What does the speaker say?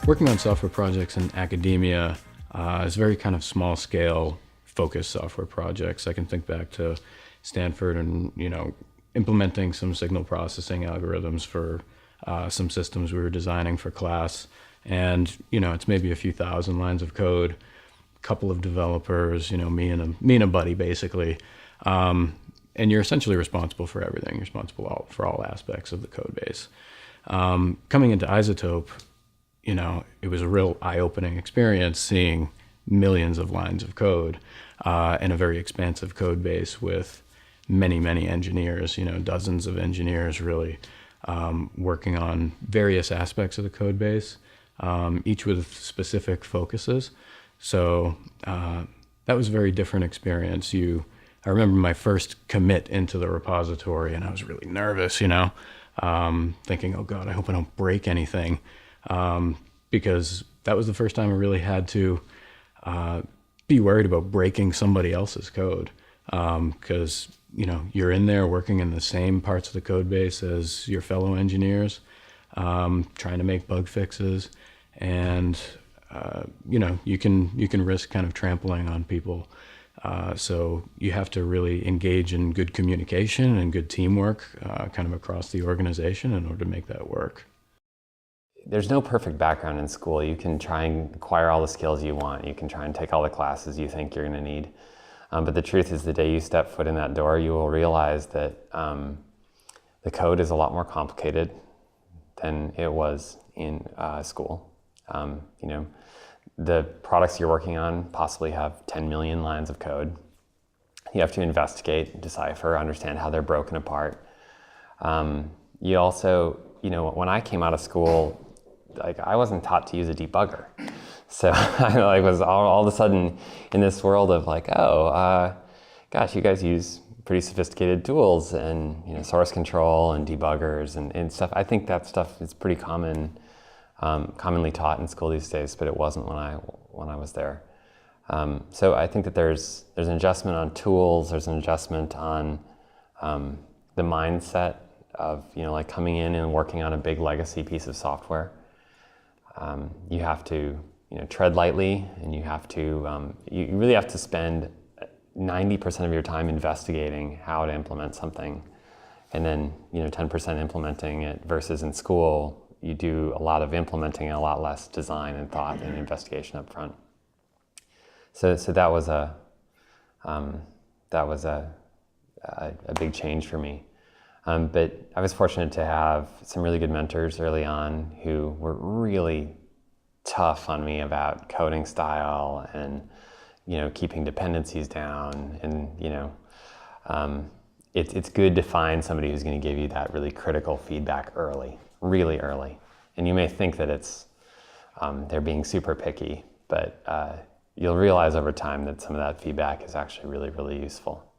Working on software projects in academia is very kind of small scale focused software projects. I can think back to Stanford and, implementing some signal processing algorithms for some systems we were designing for class. And, it's maybe a few thousand lines of code, a couple of developers, me and a buddy basically. And you're essentially responsible for everything. You're responsible for all aspects of the code base. Coming into iZotope, it was a real eye-opening experience seeing millions of lines of code and a very expansive code base with many, many engineers, dozens of engineers really working on various aspects of the code base, each with specific focuses. So that was a very different experience. I remember my first commit into the repository and I was really nervous, thinking, oh God, I hope I don't break anything. Because that was the first time I really had to be worried about breaking somebody else's code. Because, you're in there working in the same parts of the code base as your fellow engineers, trying to make bug fixes. And, you can risk kind of trampling on people. So you have to really engage in good communication and good teamwork kind of across the organization in order to make that work. There's no perfect background in school. You can try and acquire all the skills you want. You can try and take all the classes you think you're going to need. But the truth is the day you step foot in that door, you will realize that the code is a lot more complicated than it was in school. The products you're working on possibly have 10 million lines of code. You have to investigate, decipher, understand how they're broken apart. You also, when I came out of school, I wasn't taught to use a debugger. So I was all of a sudden in this world of gosh, you guys use pretty sophisticated tools and source control and debuggers and stuff. I think that stuff is pretty commonly taught in school these days, but it wasn't when I was there. So I think that there's an adjustment on tools, there's an adjustment on the mindset of coming in and working on a big legacy piece of software. You have to tread lightly, and you have to you really have to spend 90% of your time investigating how to implement something, and then 10% implementing it. Versus in school, you do a lot of implementing and a lot less design and thought and investigation up front. So that was a big change for me. But I was fortunate to have some really good mentors early on who were really tough on me about coding style and keeping dependencies down. And it's good to find somebody who's going to give you that really critical feedback really early. And you may think that it's they're being super picky, but you'll realize over time that some of that feedback is actually really, really useful.